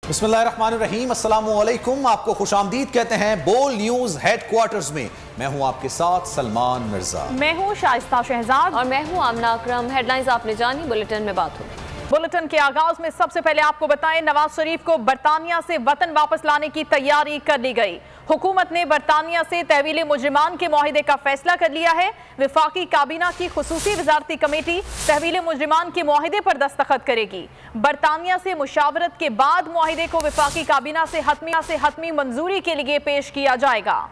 बिस्मिल्लाहिर्रहमानिर्रहीम, अस्सलामु अलैकुम। आपको खुशामदीद कहते हैं बोल न्यूज़ हेडक्वार्टर्स में। मैं हूं आपके साथ सलमान मिर्जा। मैं हूं शाइस्ता शहजाद और मैं हूं आमना अकरम। हेडलाइंस आपने जानी, बुलेटिन में बात होगी। बुलेटिन के आगाज में सबसे पहले आपको बताएं, नवाज शरीफ को बरतानिया से वतन वापस लाने की तैयारी कर ली गई। हुकूमत ने बरतानिया से तहवील मुजरिमान के मुआहिदे का फैसला कर लिया है। वफाकी काबीना की खुसूसी वजारती कमेटी तहवील मुजरिमान के मुआहिदे पर दस्तखत करेगी। बरतानिया से मुशावरत के बाद मुआहिदे को वफाकी काबीना से हतमी मंजूरी के लिए पेश किया जाएगा।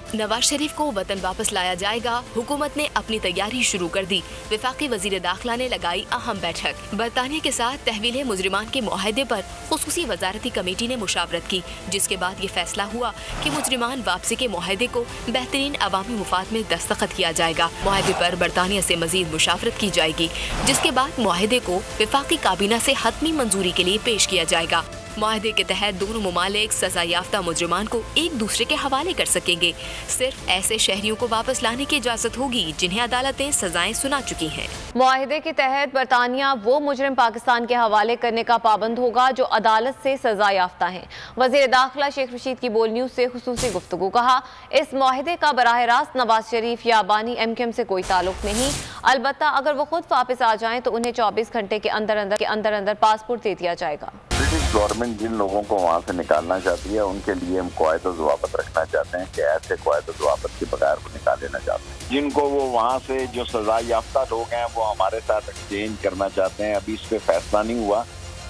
नवाज शरीफ को वतन वापस लाया जाएगा। हुकूमत ने अपनी तैयारी शुरू कर दी। वफाकी वजीर दाखिला ने लगाई अहम बैठक। बरतानिया के साथ तहवील मुजरिमान के मुआहिदे पर खुसूसी वजारती कमेटी ने मुशावरत की, जिसके बाद ये फैसला हुआ कि मुजरिमान वापसी के मुआहिदे को बेहतरीन अवामी मुफाद में दस्तखत किया जाएगा। मुआहिदे पर बरतानिया से मजीद मुशावरत की जाएगी, जिसके बाद मुआहिदे को वफाकी काबीना से हतमी मंजूरी के लिए पेश किया जाएगा। मुआहिदे के तहत दोनों मुमालिक सजा याफ्ता मुजरिमान को एक दूसरे के हवाले कर सकेंगे। सिर्फ ऐसे शहरियों को वापस लाने की इजाजत होगी जिन्हें अदालतें सजाएं सुना चुकी हैं। मुआहिदे के तहत बरतानिया वो मुजरिम पाकिस्तान के हवाले करने का पाबंद होगा जो अदालत से सजा याफ्ता हैं। वजीर दाखिला शेख रशीद की बोल न्यूज़ से खुसूसी गुफ्तगू। कहा, इस मुआहिदे का बराह रास्त नवाज शरीफ या बानी MKM से कोई ताल्लुक नहीं। अलबत्ता अगर वो खुद वापस आ जाएं तो उन्हें 24 घंटे के अंदर पासपोर्ट दे दिया जाएगा। ब्रिटिश गवर्नमेंट जिन लोगों को वहाँ से निकालना चाहती है उनके लिए हम क़वायद व ज़वाबित रखना चाहते हैं कि ऐसे क़वायद व ज़वाबित के बगैर वो निकाल लेना चाहते हैं। जिनको वो वहाँ से जो सजा याफ्ता लोग हैं वो हमारे साथ एक्सचेंज करना चाहते हैं। अभी इस पे फैसला नहीं हुआ।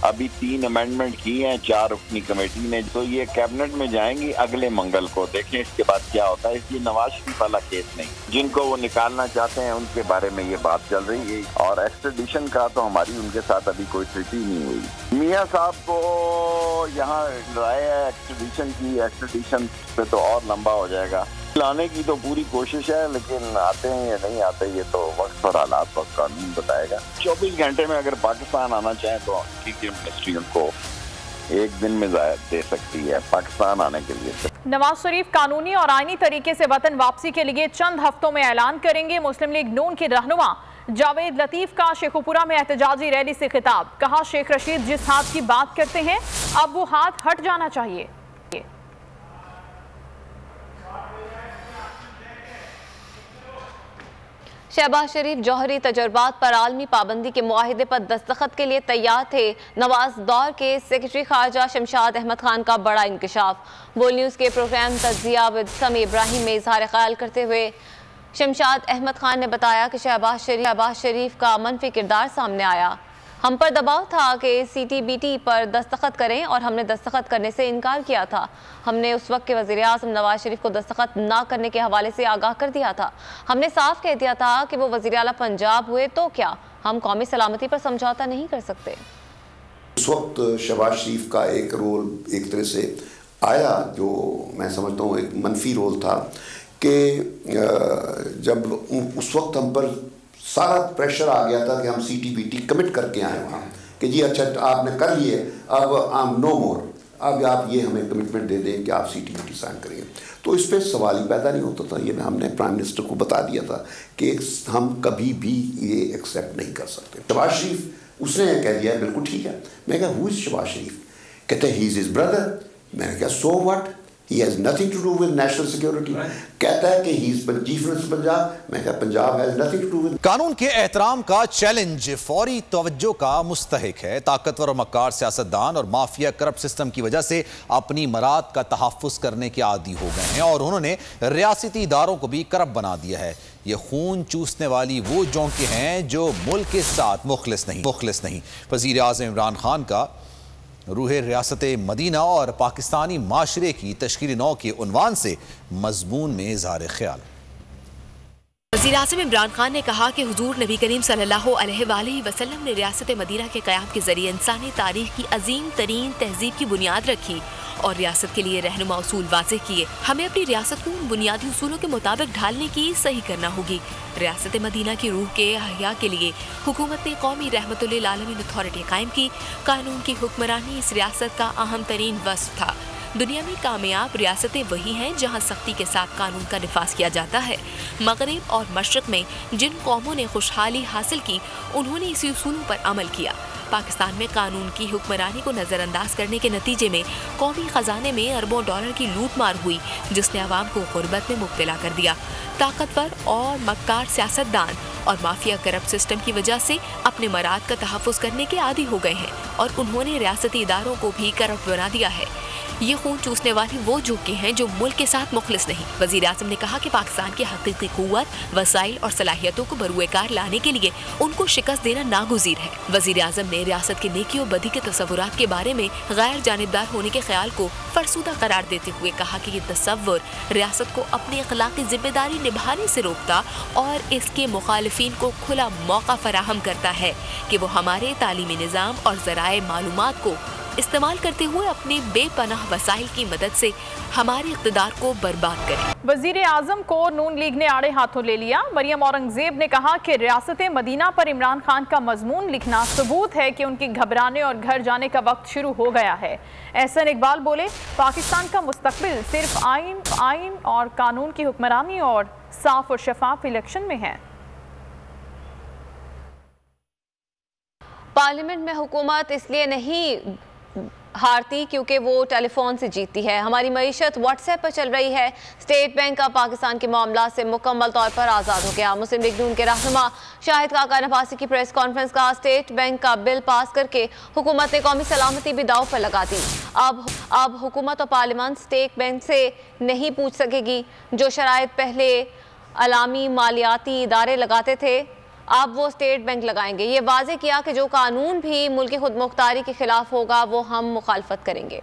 अभी 3 अमेंडमेंट की हैं 4 रुकनी कमेटी ने, तो ये कैबिनेट में जाएंगी अगले मंगल को। देखें इसके बाद क्या होता है। इसलिए नवाज शरीफ वाला केस नहीं, जिनको वो निकालना चाहते हैं उनके बारे में ये बात चल रही है। और एक्सट्रेडिशन का तो हमारी उनके साथ अभी कोई ट्रीटी नहीं हुई। मियाँ साहब को यहाँ लाया है एक्सट्रेडिशन की, एक्सट्रेडिशन पे तो और लंबा हो जाएगा। लाने की तो पूरी कोशिश है, लेकिन आते हैं या नहीं आते ये तो वक्त और हालात और कानून बताएगा। 24 घंटे में अगर पाकिस्तान आना चाहें तो मिनिस्ट्री उनको 1 दिन में दे सकती है पाकिस्तान आने के लिए। नवाज शरीफ कानूनी और आईनी तरीके से वतन वापसी के लिए चंद हफ्तों में ऐलान करेंगे। मुस्लिम लीग नून के रहनुमा जावेद लतीफ का शेखुपुरा में एहतजाजी रैली से खिताब। कहा, शेख रशीद जिस हाथ की बात करते हैं अब वो हाथ हट जाना चाहिए। शहबाज शरीफ जौहरी तजर्बात पर आलमी पाबंदी के मुआहिदे पर दस्तखत के लिए तैयार थे। नवाज दौर के सेक्रेटरी खारजा शमशाद अहमद खान का बड़ा इंकशाफ। बोल न्यूज़ के प्रोग्राम तज्जिया विद समी इब्राहिम में इजहार ख्याल करते हुए शमशाद अहमद खान ने बताया कि शहबाज शरीफ का मनफी किरदार सामने आया। हम पर दबाव था कि CTBT पर दस्तखत करें और हमने दस्तखत करने से इनकार किया था। हमने उस वक्त के वज़ीर आज़म नवाज शरीफ को दस्तखत ना करने के हवाले से आगाह कर दिया था। हमने साफ कह दिया था कि वो वज़ीर आला पंजाब हुए तो क्या, हम कौमी सलामती पर समझौता नहीं कर सकते। उस वक्त शहबाज शरीफ का एक रोल एक तरह से आया जो मैं समझता हूँ एक मनफी रोल था कि जब उस वक्त हम पर सारा प्रेशर आ गया था कि हम CTBT कमिट करके आए वहाँ कि जी अच्छा आपने कर लिए, अब नो मोर, अब आप ये हमें कमिटमेंट दे दें कि आप CTBT साइन करेंगे। तो इस पर सवाल ही पैदा नहीं होता था। ये हमने प्राइम मिनिस्टर को बता दिया था कि हम कभी भी ये एक्सेप्ट नहीं कर सकते। शहबाज शरीफ उसने कह दिया बिल्कुल ठीक है। मैं कहा हु इज़ शहबाज शरीफ? कहते ही इज़ हिज ब्रदर। मैंने कहा so what, he has nothing to do with national security। कहता है कि he is chief minister Punjab. मैं कहा Punjab has nothing to do with। कानून के एहतराम का चैलेंज फौरी तवज्जो का मुस्तहिक है। ताकतवर और मक्कार सियासतदान और माफिया करप्ट सिस्टम की वजह से अपनी मराद का तहफ़्फ़ुज़ करने के आदी हो गए हैं और उन्होंने रियासती इदारों को भी करप्ट बना दिया है। ये खून चूसने वाली वो जोंके हैं जो मुल्क के साथ मुखलिस नहीं। वज़ीर आज़म इमरान खान का रूह रियासत मदीना और पाकिस्तानी माशरे की तश्कील नौ के उन्वान से मज़मून में इज़हार ख्याल। वज़ीर आज़म इमरान खान ने कहा कि हुजूर नबी करीम सल्लल्लाहु अलैहि वसल्लम ने रियासत मदीना के क़याम के ज़रिए इंसानी तारीख़ की अजीम तरीन तहज़ीब की बुनियाद रखी और रियासत के लिए रहनुमा उसूल वाज़ेह किए। हमें अपनी रियासत को उन बुनियादी उसूलों के मुताबिक ढालने की सही करना होगी। रियासत मदीना की रूह के अहया के लिए हुकूमत ने कौमी रहमतुल आलमीन अथॉरिटी कायम की। कानून की हुक्मरानी इस रियासत का अहम तरीन वस्फ़ था। दुनिया में कामयाब रियासतें वही हैं जहां सख्ती के साथ कानून का निफाज किया जाता है। मगरिब और मशरक़ में जिन कौमों ने खुशहाली हासिल की उन्होंने इसी उसूलों पर अमल किया। पाकिस्तान में कानून की हुक्मरानी को नजरअंदाज करने के नतीजे में कौमी खजाने में अरबों डॉलर की लूटमार हुई, जिसने अवाम को गुर्बत में मुब्तला कर दिया। ताकतवर और मक्कार सियासतदान और माफिया करप्ट सिस्टम की वजह से अपने मराद का तहफ़्फ़ुज़ करने के आदी हो गए हैं और उन्होंने रियासती इदारों को भी करप्ट बना दिया है। ये खून चूसने वाले वो झोंके हैं जो मुल्क के साथ मुखलिस नहीं। वज़ीर आज़म ने कहा कि पाकिस्तान की हकीकी क़ुव्वत, वसाइल और सलाहियतों को बरूएकार लाने के लिए उनको शिकस्त देना नागुज़ीर है। वज़ीर आज़म ने रियासत की नेकी और बदी के तसव्वुरात के बारे में गैर जानिबदार होने के ख्याल को फरसूदा करार देते हुए कहा कि ये तसव्वुर रियासत को अपनी अखलाकी जिम्मेदारी निभाने से रोकता और इसके मुखालिफिन को खुला मौका फराहम करता है कि वो हमारे तालीमी निज़ाम और ज़राए मालूमात को इस्तेमाल करते हुए अपने बेपनाह वसाइल की मदद से हमारे इक़्तिदार को बर्बाद करें। वज़ीर आज़म को नून लीग ने आड़े हाथों ले लिया। मरियम औरंगज़ेब ने कहा कि रियासत मदीना पर इमरान खान का मजमून लिखना सबूत है कि उनकी घबराने और घर जाने का वक्त शुरू हो गया है। एहसन इकबाल बोले, पाकिस्तान का मुस्तकबिल सिर्फ आइन और कानून की हुक्मरानी और साफ और शफाफ इलेक्शन में है। पार्लियामेंट में हुकूमत इसलिए नहीं हारती क्योंकि वो टेलीफोन से जीतती है। हमारी मईशत व्हाट्सएप पर चल रही है। स्टेट बैंक का पाकिस्तान के मामला से मुकम्मल तौर पर आज़ाद हो गया। मुस्लिम लीग नून के रहनुमा शाहिद काका नवासी की प्रेस कॉन्फ्रेंस का स्टेट बैंक का बिल पास करके हुकूमत ने कौमी सलामती भी दाव पर लगा दी। अब हुकूमत और पार्लियामान स्टेट बैंक से नहीं पूछ सकेगी जो शराइत पहले अलामी मालियाती इदारे लगाते थे, अब वो स्टेट बैंक लगाएंगे। ये वाज़े किया कि जो कानून भी मुल्क की खुद मुख्तारी के खिलाफ होगा वो हम मुखालफत करेंगे।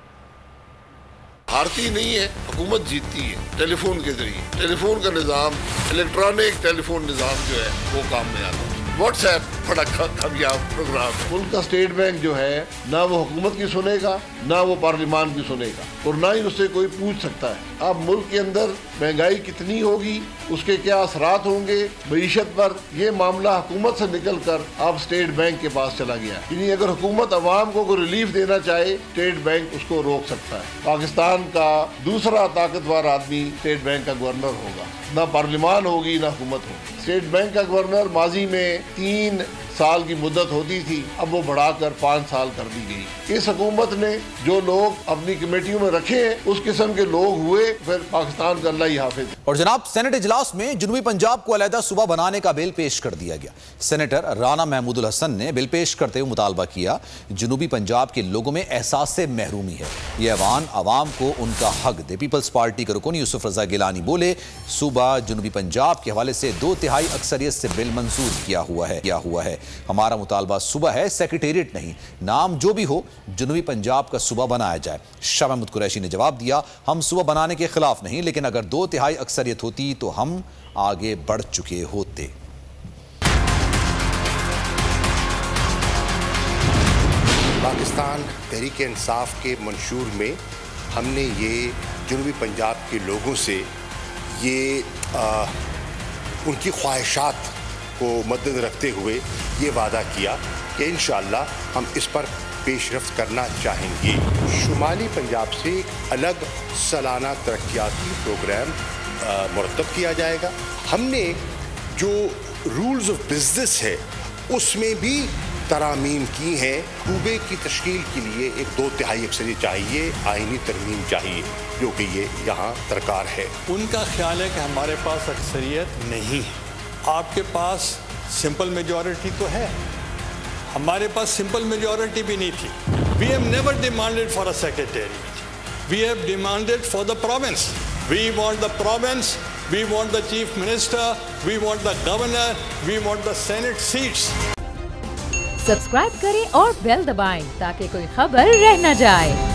हारती नहीं है, हुकूमत जीतती है टेलीफोन के जरिए। टेलीफोन का निज़ाम, इलेक्ट्रॉनिक टेलीफोन निज़ाम जो है वो काम में आता है। व्हाट्सएप बड़ा कामयाब प्रोग्राम। मुल्क का स्टेट बैंक जो है ना वो हुकूमत की सुनेगा, ना वो पार्लियामान की सुनेगा और ना ही उससे कोई पूछ सकता है। अब मुल्क के अंदर महंगाई कितनी होगी, उसके क्या असरात होंगे मईशत पर, ये मामला हुकूमत से निकल कर अब स्टेट बैंक के पास चला गया। यानी अगर हुकूमत अवाम को कोई रिलीफ देना चाहे, स्टेट बैंक उसको रोक सकता है। पाकिस्तान का दूसरा ताकतवर आदमी स्टेट बैंक का गवर्नर होगा, ना पार्लियामान होगी ना हुकूमत होगी। स्टेट बैंक का गवर्नर माजी में 3 साल की मुद्दत होती थी, अब वो बढ़ाकर 5 साल कर दी गई। इस हुकूमत ने जो लोग अपनी कमेटियों में रखे हैं उस किस्म के लोग हुए, फिर पाकिस्तान का अल्लाह ही हाफिज। और जनाब, सेनेट इजलास में जनूबी पंजाब को अलहदा सूबा बनाने का बिल पेश कर दिया गया। सेनेटर राना महमूदुल हसन ने बिल पेश करते हुए मुतालबा किया, जनूबी पंजाब के लोगों में एहसास से महरूमी है, ये ऐवान अवाम को उनका हक दे। पीपल्स पार्टी के रुकन यूसुफ रजा गिलानी बोले, सूबा जनूबी पंजाब के हवाले से 2/3 अक्सरियत से बिल मंजूर किया हुआ है। हमारा मुतालबा सूबा है, सेक्रेटेरिएट नहीं। नाम जो भी हो, जनूबी पंजाब का सूबा बनाया जाए। शाह महमूद कुरैशी ने जवाब दिया, हम सूबा बनाने के खिलाफ नहीं, लेकिन अगर 2/3 अक्सरियत होती तो हम आगे बढ़ चुके होते। पाकिस्तान तहरीक इंसाफ के मंशूर में हमने ये जनूबी पंजाब के लोगों से ये उनकी ख्वाहिशात को मद्देनज़र रखते हुए ये वादा किया कि इंशाअल्लाह हम इस पर पेशरफ्त करना चाहेंगे। शुमाली पंजाब से एक अलग सालाना तरक्याती प्रोग्राम मुरतब किया जाएगा। हमने जो रूल्स ऑफ बिजनेस है उसमें भी तरामीम की हैं। सूबे की तश्कील के लिए एक 2/3 अक्सरियत चाहिए, आईनी तरमीम चाहिए, जो कि ये यहाँ दरकार है। उनका ख्याल है कि हमारे पास अक्सरियत नहीं है। आपके पास सिंपल मेजॉरिटी तो है, हमारे पास सिंपल मेजॉरिटी भी नहीं थी। We have never demanded for a secretariat, we have demanded for the province. We want the province, we want the chief minister, we want the governor, we want the senate seats. Subscribe करें और bell दबाएं ताकि कोई खबर रह न जाए।